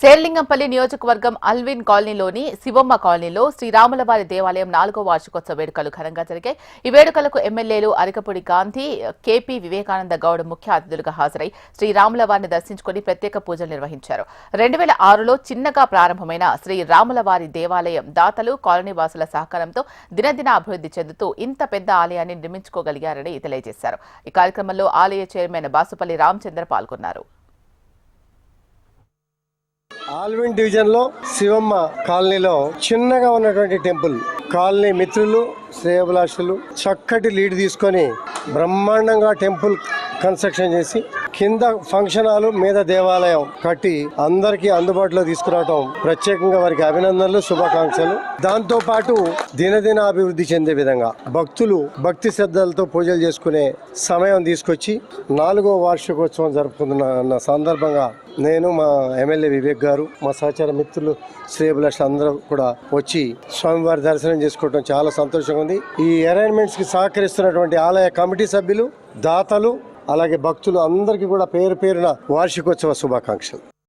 శేర్లింగంపల్లి నియోజకవర్గం అల్విన్ కాలనీలోని శివమ్మ కాలనీలో శ్రీరాములవారి దేవాలయం 4వ వార్షికోత్సవ వేడుకలు ఘనంగా జరిగాయి. ఈ వేడుకలకు ఎమ్మెల్యేలు అరికపూడి గాంధీ, కేపీ వివేకానంద గౌడ్ ముఖ్య అతిథులుగా హాజరై శ్రీరాములవారిని దర్శించుకుని ప్రత్యేక పూజలు నిర్వహించారు. 2006లో చిన్నగా ప్రారంభమైన శ్రీరాములవారి దేవాలయం దాతలు, కాలనీవాసుల సహకారంతో దినదిన అభివృద్ధి చెందుతూ ఇంత పెద్ద ఆలయాన్ని నిర్మించుకోగలిగారని తెలియజేశారు. ఈ కార్యక్రమంలో ఆలయ చైర్మన్ బాసుపల్లి రామచంద్ర పాల్గొన్నారు. ఆల్విన్ డివిజన్ లో శివమ్మ కాలనీలో చిన్నగా ఉన్నటువంటి టెంపుల్ కాలనీ మిత్రులు, శ్రేయోభిలాషులు చక్కటి లీడ్ తీసుకొని బ్రహ్మాండంగా టెంపుల్ కన్స్ట్రక్షన్ చేసి కింద ఫంక్షన్ హాల్ మీద దేవాలయం కట్టి అందరికీ అందుబాటులో తీసుకురావటం ప్రత్యేకంగా వారికి అభినందనలు, శుభాకాంక్షలు. దాంతో పాటు దినదిన అభివృద్ధి చెందే విధంగా భక్తులు భక్తి శ్రద్ధలతో పూజలు చేసుకునే సమయం తీసుకొచ్చి 4వ వార్షికోత్సవం జరుపుకుంటున్న సందర్భంగా నేను, మా ఎమ్మెల్యే వివేక్ గారు, మా సహచార మిత్రులు శ్రేయోభిలాషులు అందరూ కూడా వచ్చి స్వామివారి దర్శనం చేసుకోవడం చాలా సంతోషంగా ఉంది. ఈ అరేంజ్మెంట్స్ కి సహకరిస్తున్నటువంటి ఆలయ కమిటీ సభ్యులు, దాతలు, అలాగే భక్తులు అందరికీ కూడా పేరు పేరున వార్షికోత్సవ శుభాకాంక్షలు.